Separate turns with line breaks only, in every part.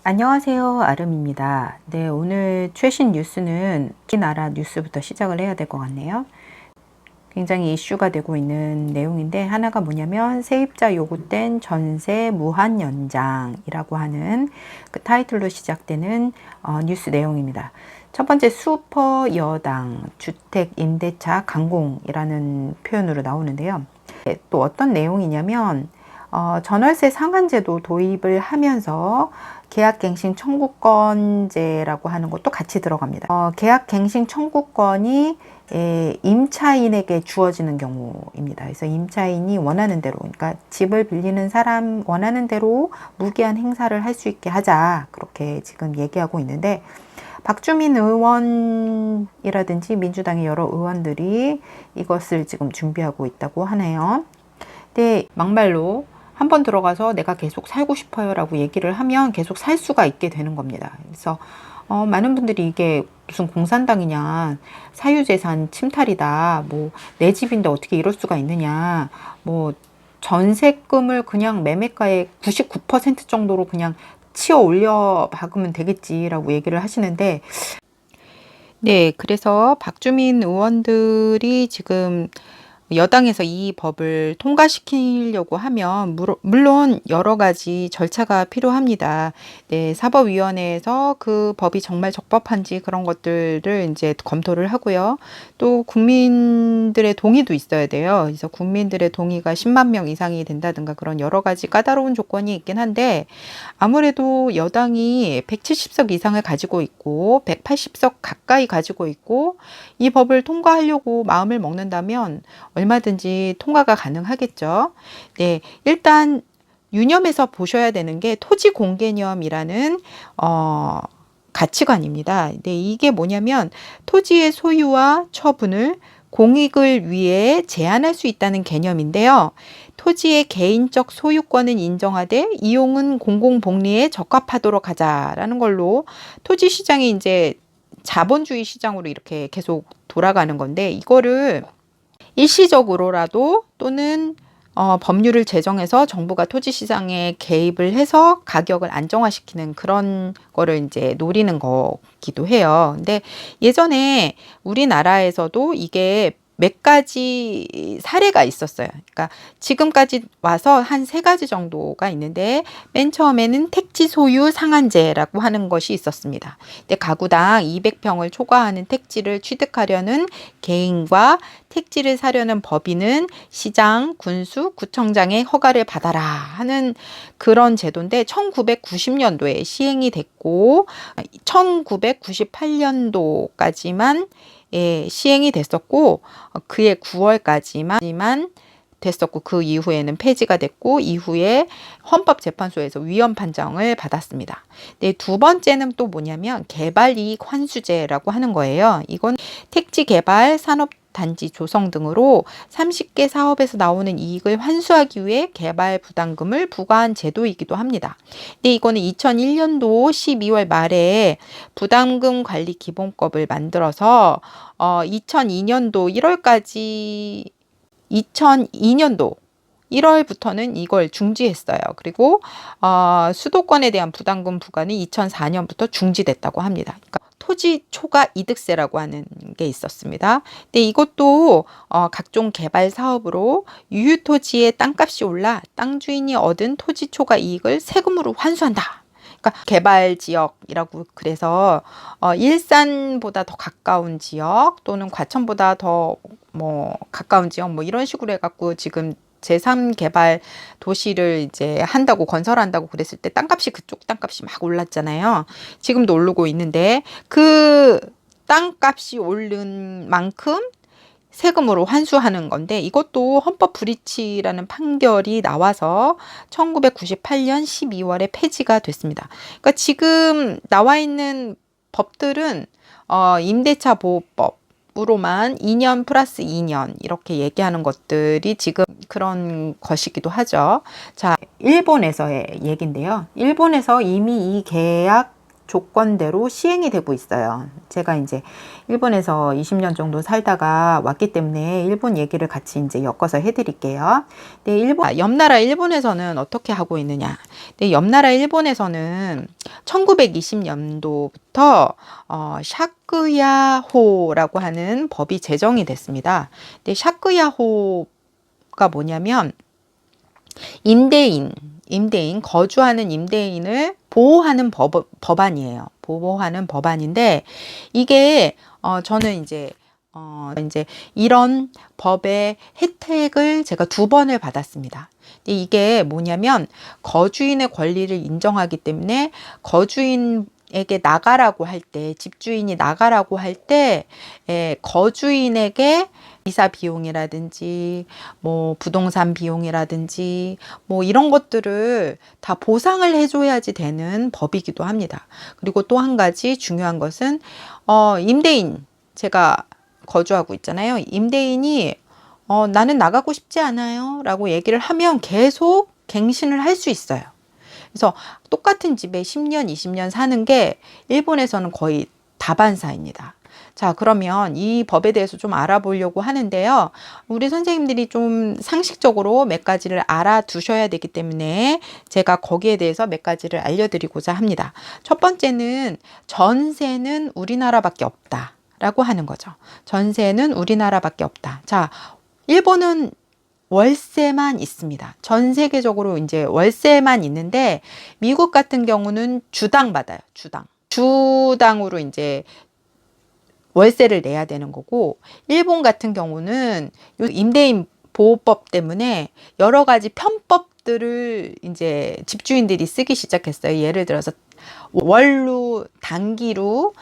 안녕하세요. 아름입니다. 네, 오늘 최신 뉴스는 우리나라 뉴스부터 시작을 해야 될 것 같네요. 굉장히 이슈가 되고 있는 내용인데 하나가 뭐냐면 세입자 요구된 전세 무한 연장이라고 하는 그 타이틀로 시작되는 뉴스 내용입니다. 첫 번째 슈퍼 여당 주택 임대차 강공이라는 표현으로 나오는데요. 또 어떤 내용이냐면 전월세 상한제도 도입을 하면서 계약갱신 청구권제라고 하는 것도 같이 들어갑니다. 계약갱신 청구권이 임차인에게 주어지는 경우입니다. 그래서 임차인이 원하는 대로, 그러니까 집을 빌리는 사람 원하는 대로 무기한 행사를 할 수 있게 하자, 그렇게 지금 얘기하고 있는데, 박주민 의원이라든지 민주당의 여러 의원들이 이것을 지금 준비하고 있다고 하네요. 근데 막말로 한번 들어가서 내가 계속 살고 싶어요 라고 얘기를 하면 계속 살 수가 있게 되는 겁니다. 그래서 많은 분들이 이게 무슨 공산당이냐, 사유재산 침탈이다, 뭐 내 집인데 어떻게 이럴 수가 있느냐, 뭐 전세금을 그냥 매매가의 99% 정도로 그냥 치어 올려 박으면 되겠지라고 얘기를 하시는데, 네, 그래서 박주민 의원들이 지금 여당에서 이 법을 통과시키려고 하면 물론 여러 가지 절차가 필요합니다. 네, 사법위원회에서 그 법이 정말 적법한지 그런 것들을 이제 검토를 하고요. 또 국민들의 동의도 있어야 돼요. 그래서 국민들의 동의가 10만 명 이상이 된다든가 그런 여러 가지 까다로운 조건이 있긴 한데, 아무래도 여당이 170석 이상을 가지고 있고 180석 가까이 가지고 있고 이 법을 통과하려고 마음을 먹는다면 얼마든지 통과가 가능하겠죠. 네, 일단 유념해서 보셔야 되는 게 토지 공개념이라는 가치관입니다. 네, 이게 뭐냐면 토지의 소유와 처분을 공익을 위해 제한할 수 있다는 개념인데요. 토지의 개인적 소유권은 인정하되 이용은 공공복리에 적합하도록 하자라는 걸로 토지 시장이 이제 자본주의 시장으로 이렇게 계속 돌아가는 건데, 이거를 일시적으로라도 또는 법률을 제정해서 정부가 토지 시장에 개입을 해서 가격을 안정화시키는 그런 거를 이제 노리는 거기도 해요. 근데 예전에 우리나라에서도 이게 몇 가지 사례가 있었어요. 그러니까 지금까지 와서 한 3가지 정도가 있는데, 맨 처음에는 택지 소유 상한제라고 하는 것이 있었습니다. 근데 가구당 200평을 초과하는 택지를 취득하려는 개인과 택지를 사려는 법인은 시장, 군수, 구청장의 허가를 받아라 하는 그런 제도인데, 1990년도에 시행이 됐고 1998년도까지만 시행이 됐었고, 그해 9월까지만 됐었고, 그 이후에는 폐지가 됐고, 이후에 헌법재판소에서 위헌 판정을 받았습니다. 네, 두 번째는 또 뭐냐면 개발이익 환수제라고 하는 거예요. 이건 택지 개발, 산업단지 조성 등으로 30개 사업에서 나오는 이익을 환수하기 위해 개발 부담금을 부과한 제도이기도 합니다. 근데 이거는 2001년도 12월 말에 부담금 관리 기본법을 만들어서 2002년도 1월까지 2002년도 1월부터는 이걸 중지했어요. 그리고 수도권에 대한 부담금 부과는 2004년부터 중지됐다고 합니다. 그러니까 토지 초과 이득세라고 하는 게 있었습니다. 근데 이것도 각종 개발 사업으로 유휴토지의 땅값이 올라 땅 주인이 얻은 토지 초과 이익을 세금으로 환수한다. 그러니까 개발 지역이라고, 그래서 일산보다 더 가까운 지역 또는 과천보다 더 가까운 지역 이런 식으로 해갖고 지금 제3개발 도시를 이제 한다고, 건설한다고 그랬을 때 땅값이, 그쪽 땅값이 막 올랐잖아요. 지금도 오르고 있는데 그 땅값이 오른 만큼 세금으로 환수하는 건데, 이것도 헌법 불이치라는 판결이 나와서 1998년 12월에 폐지가 됐습니다. 그러니까 지금 나와 있는 법들은 임대차 보호법 으로만 2년 플러스 2년 이렇게 얘기하는 것들이 지금 그런 것이기도 하죠. 자, 일본에서의 얘기인데요. 일본에서 이미 이 계약 조건대로 시행이 되고 있어요. 제가 이제 일본에서 20년 정도 살다가 왔기 때문에 일본 얘기를 같이 이제 엮어서 해드릴게요. 네, 옆나라 일본에서는 어떻게 하고 있느냐. 네, 옆나라 일본에서는 1920년도부터 샤크야호라고 하는 법이 제정이 됐습니다. 근데 샤크야호가 뭐냐면 임대인, 거주하는 임대인을 보호하는 법안이에요. 보호하는 법안인데, 이게, 저는 이제 이런 법의 혜택을 제가 2번을 받았습니다. 근데 이게 뭐냐면, 거주인의 권리를 인정하기 때문에, 거주인에게 나가라고 할 때, 집주인이 나가라고 할 때, 거주인에게 이사 비용이라든지 뭐 부동산 비용이라든지 뭐 이런 것들을 다 보상을 해줘야지 되는 법이기도 합니다. 그리고 또 한 가지 중요한 것은 임대인, 제가 거주하고 있잖아요. 임대인이 나는 나가고 싶지 않아요 라고 얘기를 하면 계속 갱신을 할 수 있어요. 그래서 똑같은 집에 10년, 20년 사는 게 일본에서는 거의 다반사입니다. 자, 그러면 이 법에 대해서 좀 알아보려고 하는데요. 우리 선생님들이 좀 상식적으로 몇 가지를 알아두셔야 되기 때문에 제가 거기에 대해서 몇 가지를 알려드리고자 합니다. 첫 번째는 전세는 우리나라밖에 없다 라고 하는 거죠. 전세는 우리나라밖에 없다. 자, 일본은 월세만 있습니다. 전 세계적으로 이제 월세만 있는데 미국 같은 경우는 주당 받아요. 주당으로 이제 월세를 내야 되는 거고, 일본 같은 경우는 임대인 보호법 때문에 여러 가지 편법들을 이제 집주인들이 쓰기 시작했어요. 예를 들어서 월로 단기로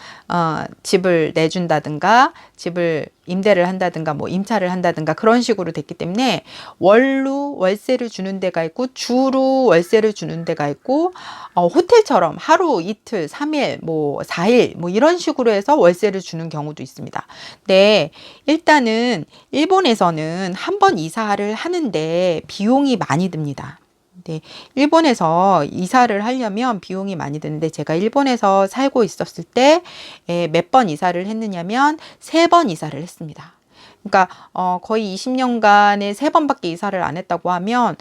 집을 내준다든가 집을 임대를 한다든가 뭐 임차를 한다든가 그런 식으로 됐기 때문에 월로 월세를 주는 데가 있고 주로 월세를 주는 데가 있고 호텔처럼 하루 이틀 3일 뭐 4일 뭐 이런 식으로 해서 월세를 주는 경우도 있습니다. 네, 일단은 일본에서는 한 번 이사를 하는데 비용이 많이 듭니다. 네, 일본에서 이사를 하려면 비용이 많이 드는데 제가 일본에서 살고 있었을 때 몇 번 이사를 했느냐면 3번 이사를 했습니다. 그러니까 거의 20년간에 3번밖에 이사를 안 했다고 하면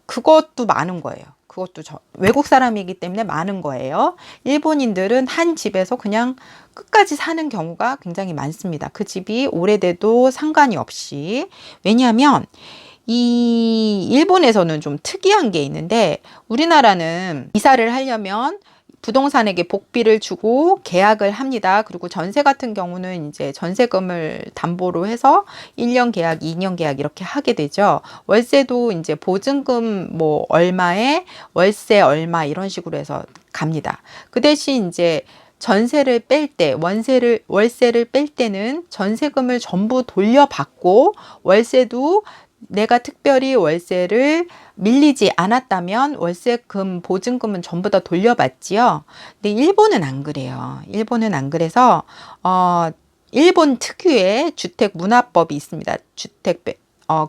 그것도 많은 거예요. 그것도 외국 사람이기 때문에 많은 거예요. 일본인들은 한 집에서 그냥 끝까지 사는 경우가 굉장히 많습니다. 그 집이 오래돼도 상관이 없이. 왜냐하면 이 일본에서는 좀 특이한 게 있는데 우리나라는 이사를 하려면 부동산에게 복비를 주고 계약을 합니다. 그리고 전세 같은 경우는 이제 전세금을 담보로 해서 1년 계약, 2년 계약 이렇게 하게 되죠. 월세도 이제 보증금 뭐 얼마에 월세 얼마 이런 식으로 해서 갑니다. 그 대신 이제 전세를 뺄 때, 월세를 뺄 때는 전세금을 전부 돌려받고 월세도 내가 특별히 월세를 밀리지 않았다면 월세금, 보증금은 전부 다 돌려받지요. 근데 일본은 안 그래요. 일본은 안 그래서 일본 특유의 주택문화법이 있습니다.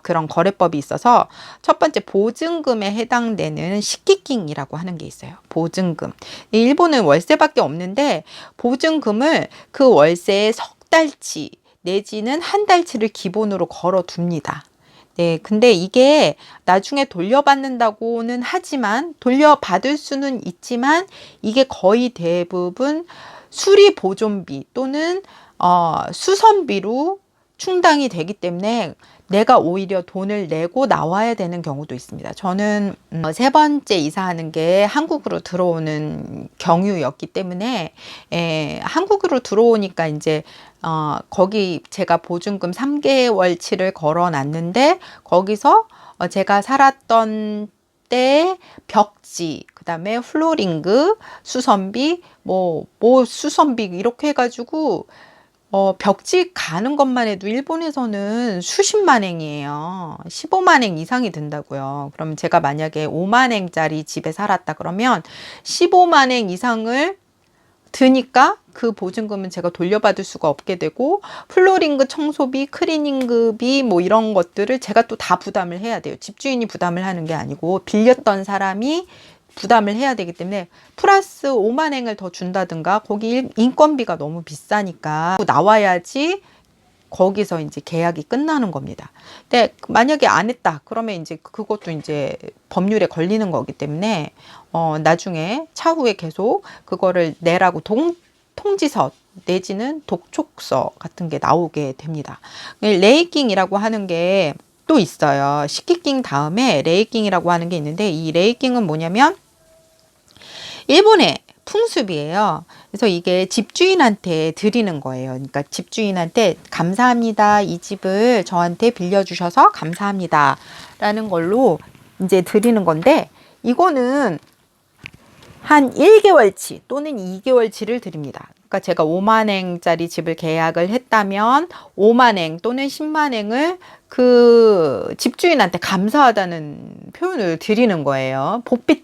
그런 거래법이 있어서 첫 번째 보증금에 해당되는 시키킹이라고 하는 게 있어요. 보증금. 일본은 월세밖에 없는데 보증금을 그 월세의 석 달치 내지는 한 달치를 기본으로 걸어 둡니다. 네, 근데 이게 나중에 돌려받는다고는 하지만 돌려받을 수는 있지만 이게 거의 대부분 수리 보존비 또는 수선비로 충당이 되기 때문에 내가 오히려 돈을 내고 나와야 되는 경우도 있습니다. 저는 3번째 이사하는 게 한국으로 들어오는 경유였기 때문에 한국으로 들어오니까 이제 거기 제가 보증금 3개월치를 걸어 놨는데 거기서 제가 살았던 때 벽지, 그 다음에 플로링그, 수선비, 뭐 수선비 이렇게 해가지고 벽지 가는 것만 해도 일본에서는 수십만 엔이에요. 15만 엔 이상이 든다고요. 그럼 제가 만약에 5만 엔짜리 집에 살았다 그러면 15만 엔 이상을 드니까 그 보증금은 제가 돌려받을 수가 없게 되고 플로링그 청소비, 클리닝그비 뭐 이런 것들을 제가 또 다 부담을 해야 돼요. 집주인이 부담을 하는 게 아니고 빌렸던 사람이 부담을 해야 되기 때문에 플러스 5만행을 더 준다든가, 거기 인건비가 너무 비싸니까 나와야지 거기서 이제 계약이 끝나는 겁니다. 근데 만약에 안 했다 그러면 이제 그것도 이제 법률에 걸리는 거기 때문에 나중에 차후에 계속 그거를 내라고 통지서 내지는 독촉서 같은 게 나오게 됩니다. 레이킹이라고 하는 게 또 있어요. 식기킹 다음에 레이킹이라고 하는 게 있는데, 이 레이킹은 뭐냐면 일본의 풍습이에요. 그래서 이게 집주인한테 드리는 거예요. 그러니까 집주인한테 감사합니다. 이 집을 저한테 빌려주셔서 감사합니다. 라는 걸로 이제 드리는 건데, 이거는 한 1개월치 또는 2개월치를 드립니다. 그러니까 제가 5만행짜리 집을 계약을 했다면 5만행 또는 10만행을 그 집주인한테 감사하다는 표현을 드리는 거예요. 복비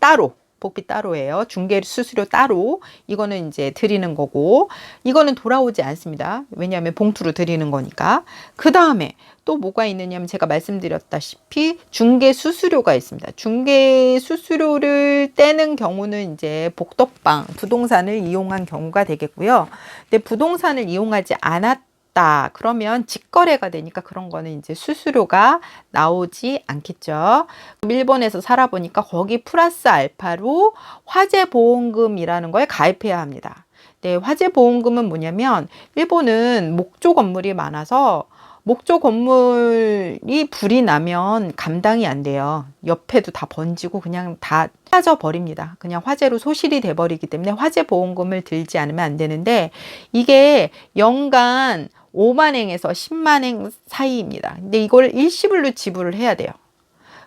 따로예요. 중개 수수료 따로. 이거는 이제 드리는 거고, 이거는 돌아오지 않습니다. 왜냐하면 봉투로 드리는 거니까. 그 다음에 또 뭐가 있느냐면, 제가 말씀드렸다시피 중개 수수료가 있습니다. 중개 수수료를 떼는 경우는 이제 복덕방, 부동산을 이용한 경우가 되겠고요. 근데 부동산을 이용하지 않았다 그러면 직거래가 되니까 그런 거는 이제 수수료가 나오지 않겠죠. 일본에서 살아보니까 거기 플러스 알파로 화재보험금이라는 걸 가입해야 합니다. 네, 화재보험금은 뭐냐면, 일본은 목조 건물이 많아서 목조 건물이 불이 나면 감당이 안 돼요. 옆에도 다 번지고 그냥 다 빠져 버립니다. 그냥 화재로 소실이 돼 버리기 때문에 화재보험금을 들지 않으면 안 되는데, 이게 연간 5만행에서 10만행 사이입니다. 근데 이걸 일시불로 지불을 해야 돼요.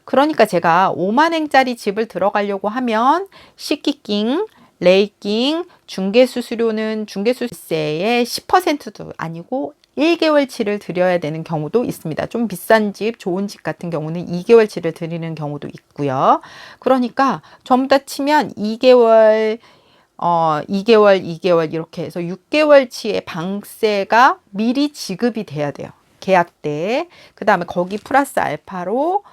그러니까 제가 5만행짜리 집을 들어가려고 하면 식기킹, 레이킹, 중개수수료는 중개수세의 10%도 아니고 1개월치를 드려야 되는 경우도 있습니다. 좀 비싼 집, 좋은 집 같은 경우는 2개월치를 드리는 경우도 있고요. 그러니까 전부 다 치면 2개월, 2개월 이렇게 해서 6개월치의 방세가 미리 지급이 돼야 돼요. 계약 때. 그 다음에 거기 플러스 알파로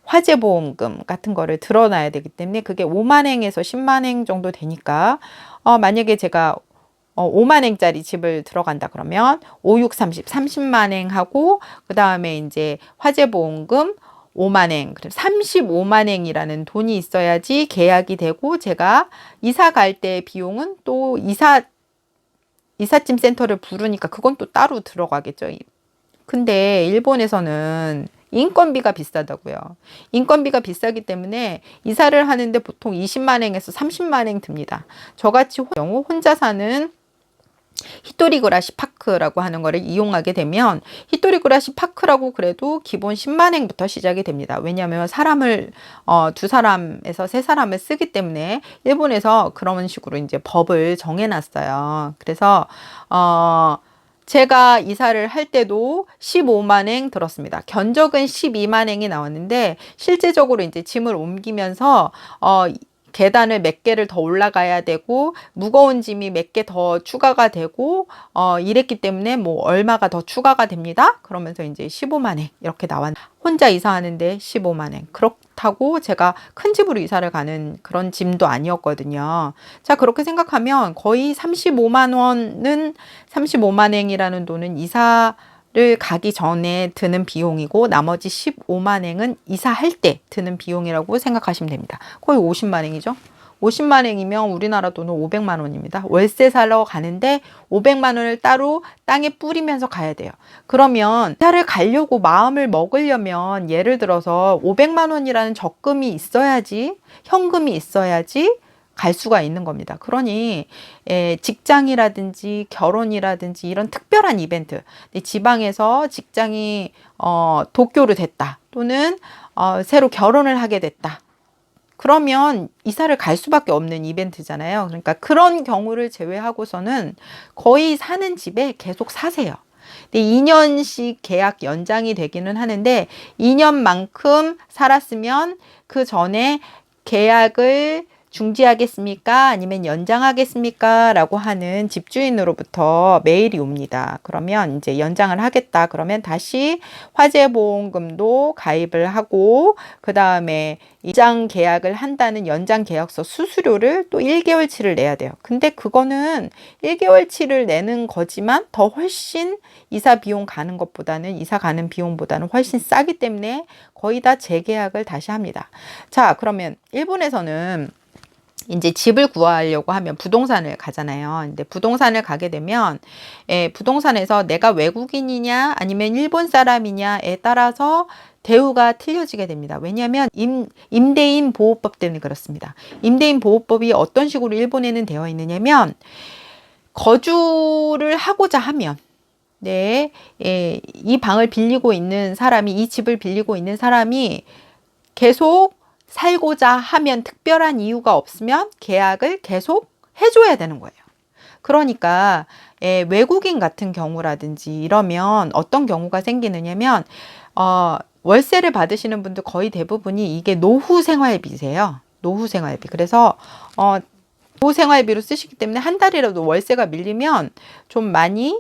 화재보험금 같은 거를 들어놔야 되기 때문에 그게 5만행에서 10만행 정도 되니까, 만약에 제가 5만행짜리 집을 들어간다 그러면 5, 6, 30만행 하고, 그 다음에 이제 화재보험금 5만행, 35만행이라는 돈이 있어야지 계약이 되고, 제가 이사 갈 때 비용은 또 이삿짐 센터를 부르니까 그건 또 따로 들어가겠죠. 근데 일본에서는 인건비가 비싸다고요. 인건비가 비싸기 때문에 이사를 하는데 보통 20만행에서 30만행 듭니다. 저같이 경우 혼자 사는 히토리그라시 파크라고 하는 거를 이용하게 되면, 히토리그라시 파크라고 그래도 기본 10만행부터 시작이 됩니다. 왜냐하면 사람을 2사람에서 3사람을 쓰기 때문에 일본에서 그런 식으로 이제 법을 정해놨어요. 그래서 제가 이사를 할 때도 15만행 들었습니다. 견적은 12만행이 나왔는데, 실제적으로 이제 짐을 옮기면서 계단을 몇 개를 더 올라가야 되고, 무거운 짐이 몇 개 더 추가가 되고, 이랬기 때문에 뭐 얼마가 더 추가가 됩니다. 그러면서 이제 15만행 이렇게 나왔. 혼자 이사하는데 15만행. 그렇다고 제가 큰 집으로 이사를 가는 그런 짐도 아니었거든요. 자, 그렇게 생각하면 거의 35만행이라는 돈은 이사를 가기 전에 드는 비용이고, 나머지 15만행은 이사할 때 드는 비용이라고 생각하시면 됩니다. 거의 50만행이죠. 50만행이면 우리나라 돈은 500만 원입니다. 월세 살러 가는데 500만 원을 따로 땅에 뿌리면서 가야 돼요. 그러면 이사를 가려고 마음을 먹으려면, 예를 들어서 500만 원이라는 적금이 있어야지, 현금이 있어야지 갈 수가 있는 겁니다. 그러니 직장이라든지 결혼이라든지 이런 특별한 이벤트, 지방에서 직장이 도쿄로 됐다, 또는 새로 결혼을 하게 됐다, 그러면 이사를 갈 수밖에 없는 이벤트잖아요. 그러니까 그런 경우를 제외하고서는 거의 사는 집에 계속 사세요. 근데 2년씩 계약 연장이 되기는 하는데, 2년만큼 살았으면 그 전에 계약을 중지하겠습니까? 아니면 연장하겠습니까? 라고 하는 집주인으로부터 메일이 옵니다. 그러면 이제 연장을 하겠다. 그러면 다시 화재보험금도 가입을 하고 그 다음에 이장 계약을 한다는 연장 계약서 수수료를 또 1개월치를 내야 돼요. 근데 그거는 1개월치를 내는 거지만 더 훨씬 이사 비용 가는 것보다는 이사 가는 비용보다는 훨씬 싸기 때문에 거의 다 재계약을 다시 합니다. 자, 그러면 일본에서는 이제 집을 구하려고 하면 부동산을 가잖아요. 근데 부동산을 가게 되면 부동산에서 내가 외국인이냐 아니면 일본 사람이냐에 따라서 대우가 틀려지게 됩니다. 왜냐하면 임대인 보호법 때문에 그렇습니다. 임대인 보호법이 어떤 식으로 일본에는 되어 있느냐면 거주를 하고자 하면 이 방을 빌리고 있는 사람이 이 집을 빌리고 있는 사람이 계속 살고자 하면 특별한 이유가 없으면 계약을 계속 해줘야 되는 거예요. 그러니까 외국인 같은 경우라든지 이러면 어떤 경우가 생기느냐면 월세를 받으시는 분들 거의 대부분이 이게 노후 생활비세요. 노후 생활비. 그래서 노후 생활비로 쓰시기 때문에 한 달이라도 월세가 밀리면 좀 많이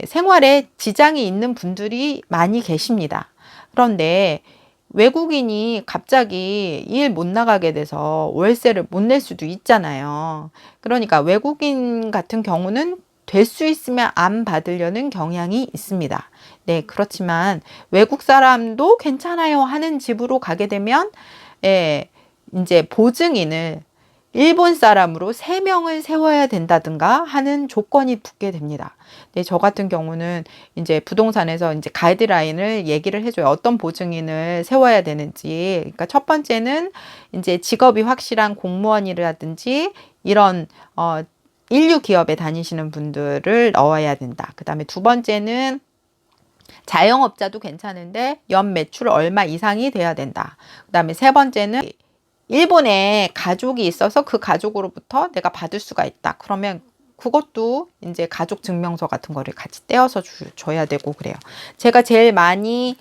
생활에 지장이 있는 분들이 많이 계십니다. 그런데 외국인이 갑자기 일 못 나가게 돼서 월세를 못 낼 수도 있잖아요. 그러니까 외국인 같은 경우는 될 수 있으면 안 받으려는 경향이 있습니다. 네, 그렇지만 외국 사람도 괜찮아요 하는 집으로 가게 되면 이제 보증인을 일본 사람으로 3명을 세워야 된다든가 하는 조건이 붙게 됩니다. 네, 저 같은 경우는 이제 부동산에서 이제 가이드라인을 얘기를 해줘요. 어떤 보증인을 세워야 되는지. 그러니까 첫 번째는 이제 직업이 확실한 공무원이라든지 이런 인류 기업에 다니시는 분들을 넣어야 된다. 그 다음에 두 번째는 자영업자도 괜찮은데 연 매출 얼마 이상이 돼야 된다. 그 다음에 세 번째는 일본에 가족이 있어서 그 가족으로부터 내가 받을 수가 있다. 그러면 그것도 이제 가족 증명서 같은 거를 같이 떼어서 줘야 되고 그래요. 제가 제일 많이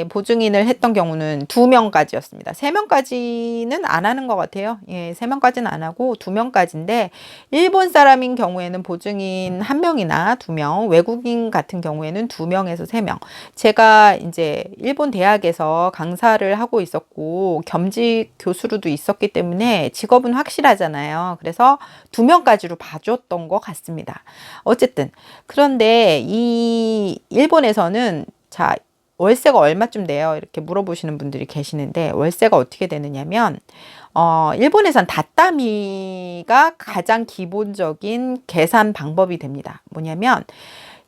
보증인을 했던 경우는 2명까지였습니다. 3명까지는 안 하는 것 같아요. 3명까지는 안 하고 2명까지인데 일본 사람인 경우에는 보증인 1명이나 2명, 외국인 같은 경우에는 2명에서 3명. 제가 이제 일본 대학에서 강사를 하고 있었고 겸직 교수로도 있었기 때문에 직업은 확실하잖아요. 그래서 2명까지로 봐줬던 것 같습니다. 어쨌든 그런데 이 일본에서는 자 월세가 얼마쯤 돼요? 이렇게 물어보시는 분들이 계시는데 월세가 어떻게 되느냐면 일본에선 다따미가 가장 기본적인 계산 방법이 됩니다. 뭐냐면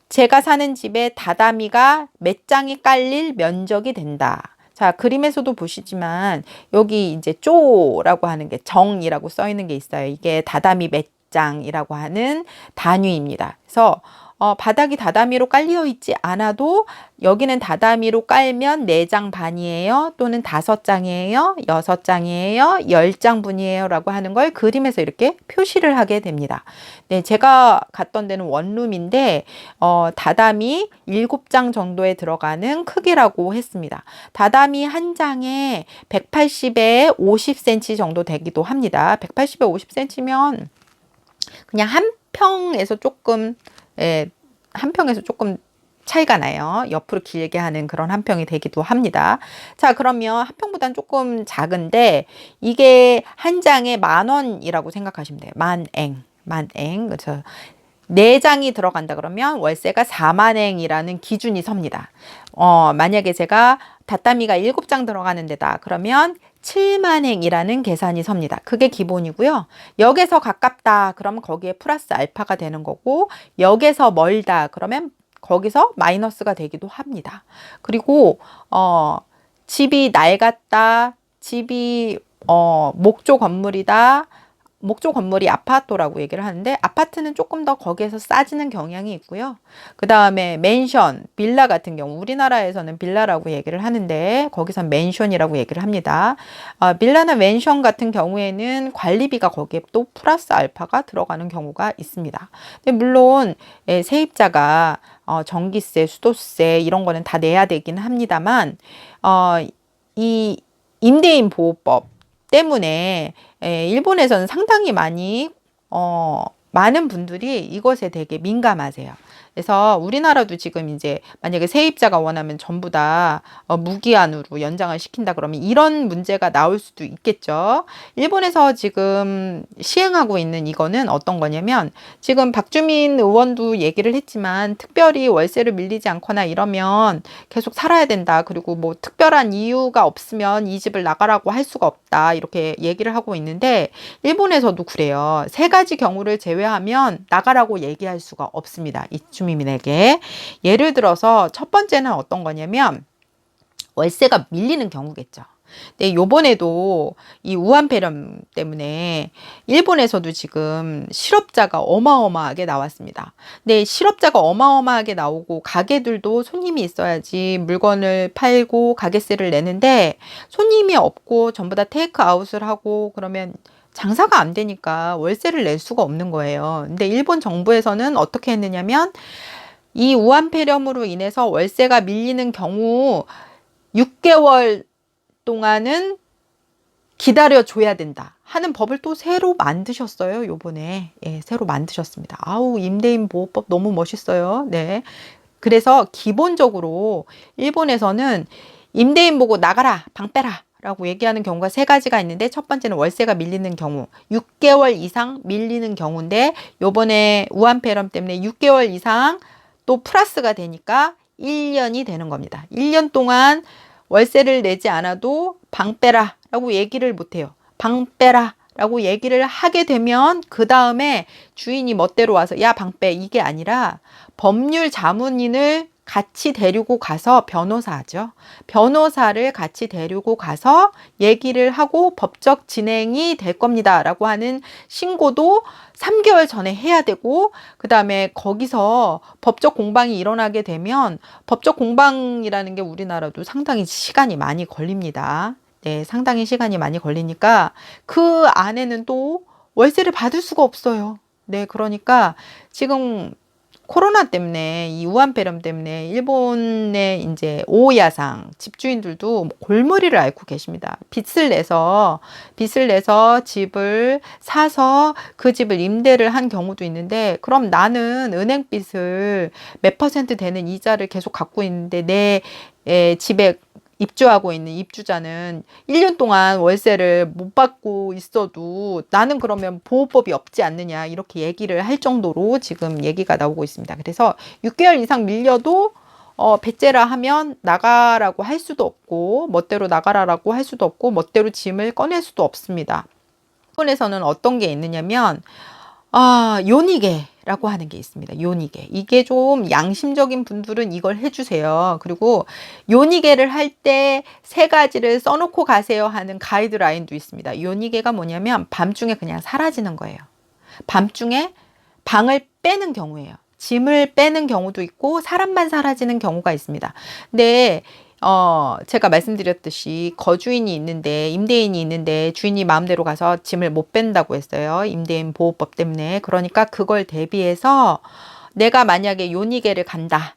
제가 사는 집에 다다미가 몇 장이 깔릴 면적이 된다. 자, 그림에서도 보시지만 여기 이제 쪼라고 하는 게 정이라고 써 있는 게 있어요. 이게 다다미 몇 장이라고 하는 단위입니다. 그래서 바닥이 다다미로 깔려 있지 않아도 여기는 다다미로 깔면 4장 반이에요. 또는 5장이에요. 6장이에요. 10장분이에요. 라고 하는 걸 그림에서 이렇게 표시를 하게 됩니다. 네, 제가 갔던 데는 원룸인데 다다미 7장 정도에 들어가는 크기라고 했습니다. 다다미 한 장에 180에 50cm 정도 되기도 합니다. 180에 50cm면 그냥 한 평에서 조금 한 평에서 조금 차이가 나요. 옆으로 길게 하는 그런 한 평이 되기도 합니다. 자, 그러면 한 평보다는 조금 작은데 이게 한 장에 10,000원이라고 생각하시면 돼요. 만엔. 그렇죠. 4장이 들어간다 그러면 월세가 40,000엔이라는 기준이 섭니다. 만약에 제가 다따미가 7장 들어가는 데다 그러면 70,000엔이라는 계산이 섭니다. 그게 기본이고요. 역에서 가깝다 그러면 거기에 플러스 알파가 되는 거고 역에서 멀다 그러면 거기서 마이너스가 되기도 합니다. 그리고 집이 낡았다, 집이 목조 건물이다, 목조 건물이 아파트라고 얘기를 하는데 아파트는 조금 더 거기에서 싸지는 경향이 있고요. 그 다음에 맨션, 빌라 같은 경우 우리나라에서는 빌라라고 얘기를 하는데 거기선 맨션이라고 얘기를 합니다. 빌라나 맨션 같은 경우에는 관리비가 거기에 또 플러스 알파가 들어가는 경우가 있습니다. 근데 물론 세입자가 전기세, 수도세 이런 거는 다 내야 되긴 합니다만 이 임대인 보호법 때문에 일본에서는 상당히 많은 분들이 이것에 되게 민감하세요. 그래서 우리나라도 지금 이제 만약에 세입자가 원하면 전부 다 무기한으로 연장을 시킨다 그러면 이런 문제가 나올 수도 있겠죠. 일본에서 지금 시행하고 있는 이거는 어떤 거냐면, 지금 박주민 의원도 얘기를 했지만 특별히 월세를 밀리지 않거나 이러면 계속 살아야 된다. 그리고 뭐 특별한 이유가 없으면 이 집을 나가라고 할 수가 없다. 이렇게 얘기를 하고 있는데, 일본에서도 그래요. 세 가지 경우를 제외하면 나가라고 얘기할 수가 없습니다. 입주민에게. 예를 들어서 첫 번째는 어떤 거냐면 월세가 밀리는 경우겠죠. 근데 요번에도 이 우한폐렴 때문에 일본에서도 지금 실업자가 어마어마하게 나왔습니다. 근데 실업자가 어마어마하게 나오고 가게들도 손님이 있어야지 물건을 팔고 가게세를 내는데, 손님이 없고 전부 다 테이크아웃을 하고 그러면 장사가 안 되니까 월세를 낼 수가 없는 거예요. 근데 일본 정부에서는 어떻게 했느냐면, 이 우한폐렴으로 인해서 월세가 밀리는 경우 6개월 동안은 기다려줘야 된다 하는 법을 또 새로 만드셨어요. 요번에. 예, 새로 만드셨습니다. 아우, 임대인 보호법 너무 멋있어요. 네. 그래서 기본적으로 일본에서는 임대인 보고 나가라, 방 빼라 라고 얘기하는 경우가 세 가지가 있는데, 첫 번째는 월세가 밀리는 경우, 6개월 이상 밀리는 경우인데, 요번에 우한폐렴 때문에 6개월 이상 또 플러스가 되니까 1년이 되는 겁니다. 1년 동안 월세를 내지 않아도 방 빼라 라고 얘기를 못해요. 방 빼라 라고 얘기를 하게 되면 그 다음에 주인이 멋대로 와서 야, 방 빼, 이게 아니라 법률 자문인을 같이 데리고 가서, 변호사죠. 변호사를 같이 데리고 가서 얘기를 하고 법적 진행이 될 겁니다 라고 하는 신고도 3개월 전에 해야 되고, 그 다음에 거기서 법적 공방이 일어나게 되면, 법적 공방이라는 게 우리나라도 상당히 시간이 많이 걸립니다. 네, 상당히 시간이 많이 걸리니까 그 안에는 또 월세를 받을 수가 없어요. 네, 그러니까 지금 코로나 때문에, 이 우한폐렴 때문에 일본의 이제 오야상 집주인들도 골머리를 앓고 계십니다. 빚을 내서 집을 사서 그 집을 임대를 한 경우도 있는데, 그럼 나는 은행빚을 몇 퍼센트 되는 이자를 계속 갖고 있는데 내 집에 입주하고 있는 입주자는 1년 동안 월세를 못 받고 있어도 나는 그러면 보호법이 없지 않느냐, 이렇게 얘기를 할 정도로 지금 얘기가 나오고 있습니다. 그래서 6개월 이상 밀려도 배째라 하면 나가라고 할 수도 없고, 멋대로 나가라라고 할 수도 없고, 멋대로 짐을 꺼낼 수도 없습니다. 일본에서는 어떤 게 있느냐면 요니게라고 하는 게 있습니다. 요니게. 이게 좀 양심적인 분들은 이걸 해주세요. 그리고 요니게를 할 때 세 가지를 써놓고 가세요 하는 가이드라인도 있습니다. 요니게가 뭐냐면 밤중에 그냥 사라지는 거예요. 밤중에 방을 빼는 경우예요. 짐을 빼는 경우도 있고 사람만 사라지는 경우가 있습니다. 근데 제가 말씀드렸듯이 거주인이 있는데, 임대인이 있는데 주인이 마음대로 가서 짐을 못 뺀다고 했어요. 임대인 보호법 때문에. 그러니까 그걸 대비해서 내가 만약에 요니게를 간다,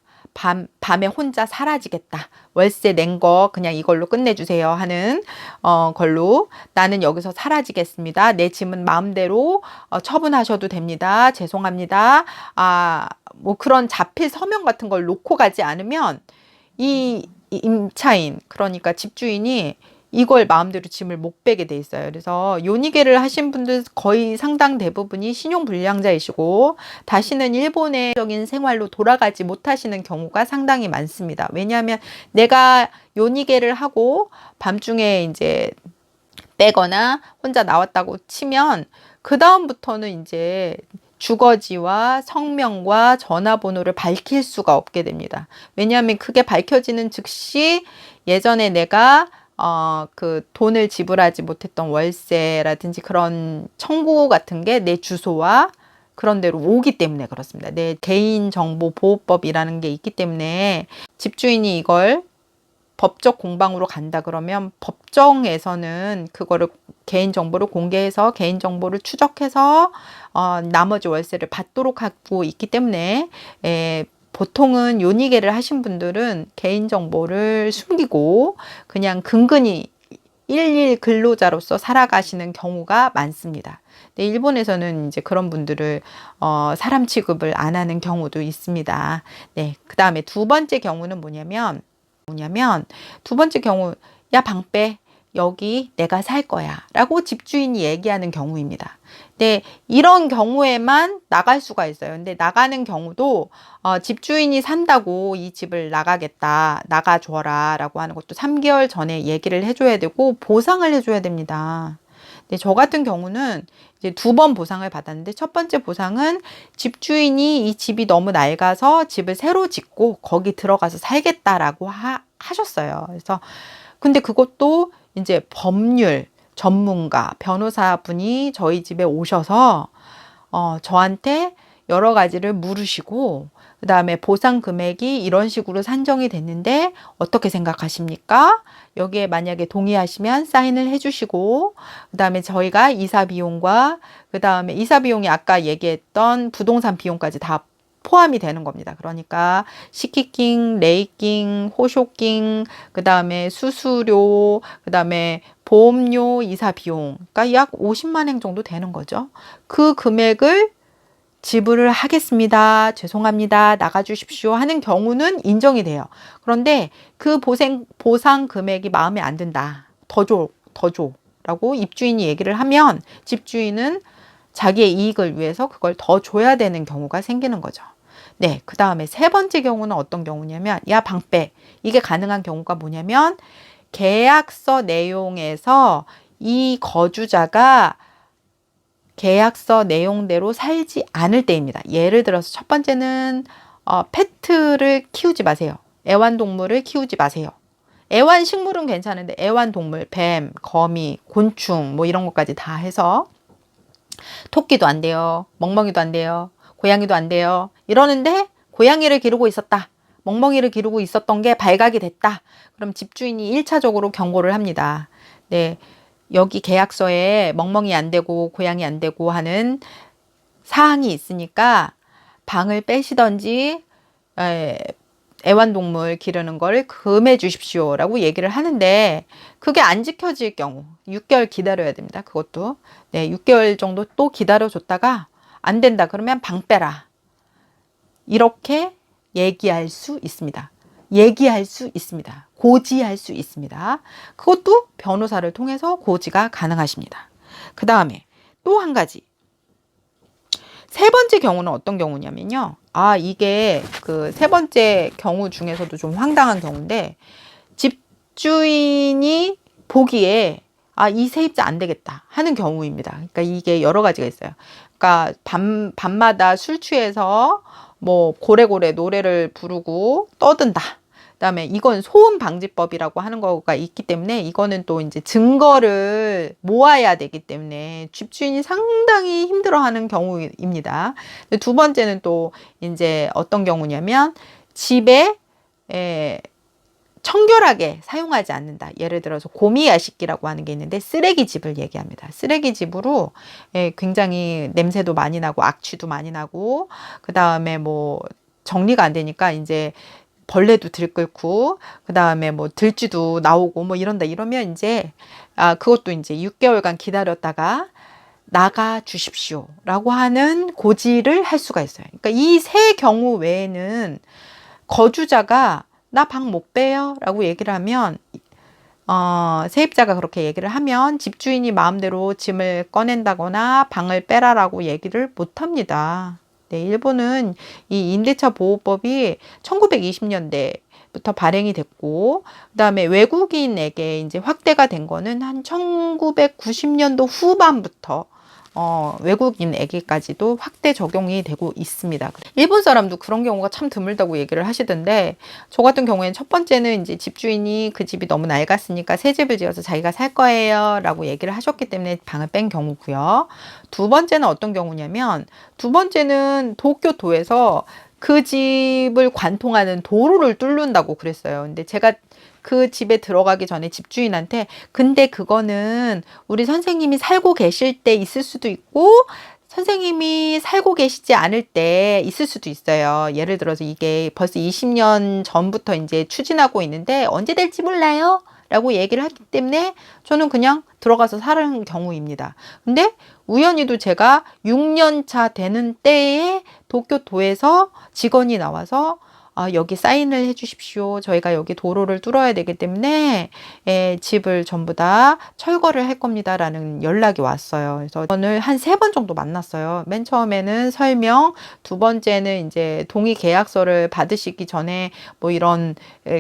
밤에 혼자 사라지겠다, 월세 낸 거 그냥 이걸로 끝내주세요 하는 걸로, 나는 여기서 사라지겠습니다, 내 짐은 마음대로 처분하셔도 됩니다, 죄송합니다, 뭐 그런 자필 서명 같은 걸 놓고 가지 않으면 이 임차인, 그러니까 집주인이 이걸 마음대로 짐을 못 빼게 돼 있어요. 그래서 요니게를 하신 분들 거의 상당 대부분이 신용불량자이시고 다시는 일본의 적인 생활로 돌아가지 못하시는 경우가 상당히 많습니다. 왜냐하면 내가 요니게를 하고 밤중에 이제 빼거나 혼자 나왔다고 치면 그 다음부터는 이제 주거지와 성명과 전화번호를 밝힐 수가 없게 됩니다. 왜냐하면 그게 밝혀지는 즉시 예전에 내가 그 돈을 지불하지 못했던 월세라든지 그런 청구 같은 게 내 주소와 그런 데로 오기 때문에 그렇습니다. 내 개인정보보호법이라는 게 있기 때문에 집주인이 이걸 법적 공방으로 간다 그러면 법정에서는 그거를 개인정보를 공개해서 개인정보를 추적해서 나머지 월세를 받도록 하고 있기 때문에 보통은 요니게를 하신 분들은 개인정보를 숨기고 그냥 근근히 일일 근로자로서 살아가시는 경우가 많습니다. 네, 일본에서는 이제 그런 분들을 사람 취급을 안 하는 경우도 있습니다. 네, 그 다음에 두 번째 경우는 뭐냐면 두 번째 경우, 야, 방 빼. 여기 내가 살 거야 라고 집주인이 얘기하는 경우입니다. 네, 이런 경우에만 나갈 수가 있어요. 근데 나가는 경우도 집주인이 산다고 이 집을 나가겠다, 나가줘라 라고 하는 것도 3개월 전에 얘기를 해줘야 되고 보상을 해줘야 됩니다. 네, 저 같은 경우는 이제 2번 보상을 받았는데, 첫 번째 보상은 집주인이 이 집이 너무 낡아서 집을 새로 짓고 거기 들어가서 살겠다라고 하셨어요. 그래서 근데 그것도 이제 법률 전문가 변호사분이 저희 집에 오셔서 저한테 여러 가지를 물으시고, 그 다음에 보상 금액이 이런 식으로 산정이 됐는데 어떻게 생각하십니까? 여기에 만약에 동의하시면 사인을 해주시고, 그 다음에 저희가 이사 비용과 그 다음에 이사 비용이 아까 얘기했던 부동산 비용까지 다 포함이 되는 겁니다. 그러니까 식기킹, 레이킹, 호쇼킹, 그 다음에 수수료, 그 다음에 보험료, 이사 비용, 그러니까 약 50만 엔 정도 되는 거죠. 그 금액을 지불을 하겠습니다. 죄송합니다. 나가주십시오 하는 경우는 인정이 돼요. 그런데 그 보상 금액이 마음에 안 든다. 더 줘 라고 입주인이 얘기를 하면 집주인은 자기의 이익을 위해서 그걸 더 줘야 되는 경우가 생기는 거죠. 네, 그 다음에 세 번째 경우는 어떤 경우냐면, 야, 방 빼. 이게 가능한 경우가 뭐냐면, 계약서 내용에서 이 거주자가 계약서 내용대로 살지 않을 때입니다. 예를 들어서 첫 번째는 페트를 키우지 마세요. 애완동물을 키우지 마세요. 애완식물은 괜찮은데 애완동물, 뱀, 거미, 곤충 뭐 이런 것까지 다 해서 토끼도 안 돼요. 멍멍이도 안 돼요. 고양이도 안 돼요. 이러는데 고양이를 기르고 있었다. 멍멍이를 기르고 있었던 게 발각이 됐다. 그럼 집주인이 1차적으로 경고를 합니다. 네, 여기 계약서에 멍멍이 안 되고 고양이 안 되고 하는 사항이 있으니까 방을 빼시던지 애완동물 기르는 걸 금해 주십시오 라고 얘기를 하는데, 그게 안 지켜질 경우 6개월 기다려야 됩니다. 그것도 네, 6개월 정도 또 기다려줬다가 안 된다 그러면 방 빼라, 이렇게 얘기할 수 있습니다. 얘기할 수 있습니다. 고지할 수 있습니다. 그것도 변호사를 통해서 고지가 가능하십니다. 그 다음에 또 한 가지, 세 번째 경우는 어떤 경우냐면요. 이게 그 세 번째 경우 중에서도 좀 황당한 경우인데, 집주인이 보기에 이 세입자 안 되겠다 하는 경우입니다. 그러니까 이게 여러 가지가 있어요. 그러니까 밤마다 술 취해서 뭐 고래고래 노래를 부르고 떠든다. 그다음에 이건 소음 방지법이라고 하는 거가 있기 때문에 이거는 또 이제 증거를 모아야 되기 때문에 집주인이 상당히 힘들어하는 경우입니다. 두 번째는 또 이제 어떤 경우냐면, 집에 청결하게 사용하지 않는다. 예를 들어서 고미야식기라고 하는 게 있는데 쓰레기집을 얘기합니다. 쓰레기집으로 굉장히 냄새도 많이 나고 악취도 많이 나고, 그 다음에 뭐 정리가 안 되니까 이제 벌레도 들끓고, 그 다음에 뭐 들쥐도 나오고 뭐 이러면 이제 그것도 이제 6개월간 기다렸다가 나가 주십시오 라고 하는 고지를 할 수가 있어요. 그러니까 이 세 경우 외에는 거주자가 나 방 못 빼요 라고 얘기를 하면, 세입자가 그렇게 얘기를 하면 집주인이 마음대로 짐을 꺼낸다거나 방을 빼라라고 얘기를 못 합니다. 네, 일본은 이 임대차 보호법이 1920년대부터 발행이 됐고, 그다음에 외국인에게 이제 확대가 된 거는 한 1990년도 후반부터 외국인에게까지도 확대 적용이 되고 있습니다. 일본 사람도 그런 경우가 참 드물다고 얘기를 하시던데, 저 같은 경우에는 첫 번째는 이제 집주인이 그 집이 너무 낡았으니까 새 집을 지어서 자기가 살 거예요 라고 얘기를 하셨기 때문에 방을 뺀 경우고요. 두 번째는 어떤 경우냐면, 두 번째는 도쿄도에서 그 집을 관통하는 도로를 뚫는다고 그랬어요. 근데 제가 그 집에 들어가기 전에 집주인한테, 근데 그거는 우리 선생님이 살고 계실 때 있을 수도 있고 선생님이 살고 계시지 않을 때 있을 수도 있어요. 예를 들어서 이게 벌써 20년 전부터 이제 추진하고 있는데 언제 될지 몰라요 라고 얘기를 했기 때문에 저는 그냥 들어가서 사는 경우입니다. 근데 우연히도 제가 6년 차 되는 때에 도쿄도에서 직원이 나와서 여기 사인을 해 주십시오. 저희가 여기 도로를 뚫어야 되기 때문에 집을 전부 다 철거를 할 겁니다. 라는 연락이 왔어요. 그래서 저는 한 3번 정도 만났어요. 맨 처음에는 설명, 두 번째는 이제 동의 계약서를 받으시기 전에 뭐 이런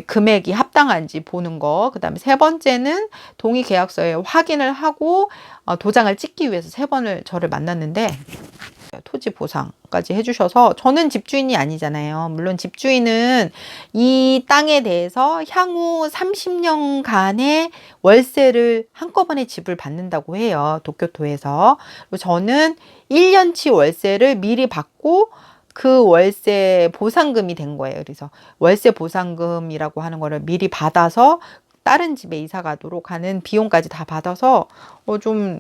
금액이 합당한지 보는 거. 그 다음에 세 번째는 동의 계약서에 확인을 하고 도장을 찍기 위해서 3번을 저를 만났는데 토지 보상까지 해주셔서 저는 집주인이 아니잖아요. 물론 집주인은 이 땅에 대해서 향후 30년간의 월세를 한꺼번에 집을 받는다고 해요. 도쿄도에서. 그리고 저는 1년치 월세를 미리 받고 그 월세 보상금이 된 거예요. 그래서 월세 보상금이라고 하는 거를 미리 받아서 다른 집에 이사 가도록 하는 비용까지 다 받아서 좀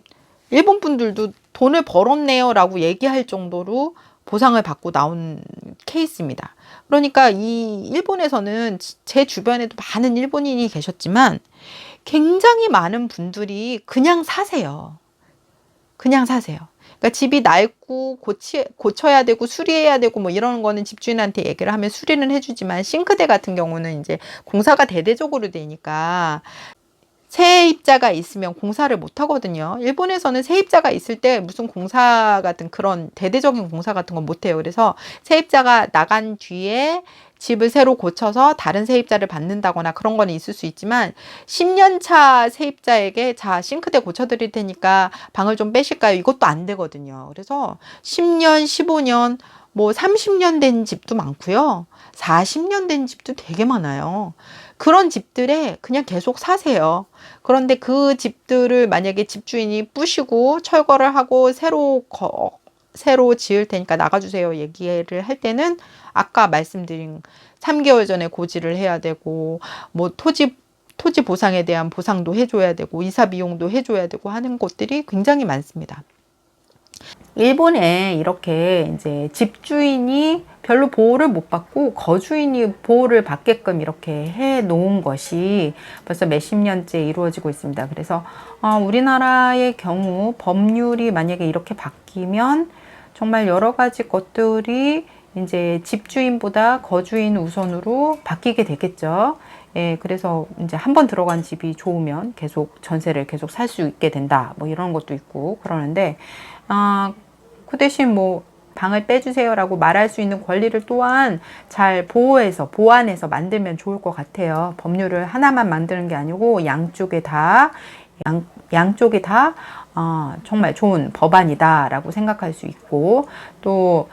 일본 분들도 돈을 벌었네요 라고 얘기할 정도로 보상을 받고 나온 케이스입니다. 그러니까 이 일본에서는 제 주변에도 많은 일본인이 계셨지만 굉장히 많은 분들이 그냥 사세요. 그냥 사세요. 그러니까 집이 낡고 고쳐야 되고 수리해야 되고 뭐 이런 거는 집주인한테 얘기를 하면 수리는 해주지만 싱크대 같은 경우는 이제 공사가 대대적으로 되니까 세입자가 있으면 공사를 못 하거든요. 일본에서는 세입자가 있을 때 무슨 공사 같은 그런 대대적인 공사 같은 건 못 해요. 그래서 세입자가 나간 뒤에 집을 새로 고쳐서 다른 세입자를 받는다거나 그런 거는 있을 수 있지만 10년 차 세입자에게 자 싱크대 고쳐드릴 테니까 방을 좀 빼실까요? 이것도 안 되거든요. 그래서 10년, 15년, 뭐 30년 된 집도 많고요. 40년 된 집도 되게 많아요. 그런 집들에 그냥 계속 사세요. 그런데 그 집들을 만약에 집주인이 부시고 철거를 하고 새로 지을 테니까 나가주세요 얘기를 할 때는 아까 말씀드린 3개월 전에 고지를 해야 되고 뭐 토지 보상에 대한 보상도 해줘야 되고 이사 비용도 해줘야 되고 하는 것들이 굉장히 많습니다. 일본에 이렇게 이제 집주인이 별로 보호를 못 받고 거주인이 보호를 받게끔 이렇게 해 놓은 것이 벌써 몇십 년째 이루어지고 있습니다. 그래서 우리나라의 경우 법률이 만약에 이렇게 바뀌면 정말 여러 가지 것들이 이제 집주인보다 거주인 우선으로 바뀌게 되겠죠. 예, 그래서 이제 한번 들어간 집이 좋으면 계속 전세를 계속 살 수 있게 된다. 뭐 이런 것도 있고 그러는데, 그 대신 뭐 방을 빼주세요라고 말할 수 있는 권리를 또한 잘 보완해서 만들면 좋을 것 같아요. 법률을 하나만 만드는 게 아니고 양쪽에 다 정말 좋은 법안이다라고 생각할 수 있고 또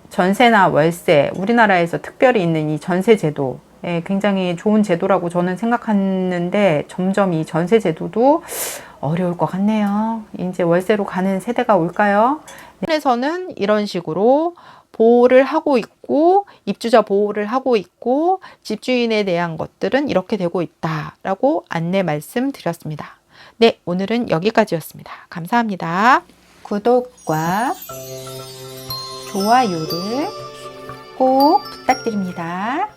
전세나 월세 우리나라에서 특별히 있는 이 전세 제도 굉장히 좋은 제도라고 저는 생각하는데 점점 이 전세 제도도 어려울 것 같네요. 이제 월세로 가는 세대가 올까요? 일본에서는 이런 식으로 보호를 하고 있고 입주자 보호를 하고 있고 집주인에 대한 것들은 이렇게 되고 있다라고 안내 말씀드렸습니다. 네, 오늘은 여기까지였습니다. 감사합니다. 구독과 좋아요를 꼭 부탁드립니다.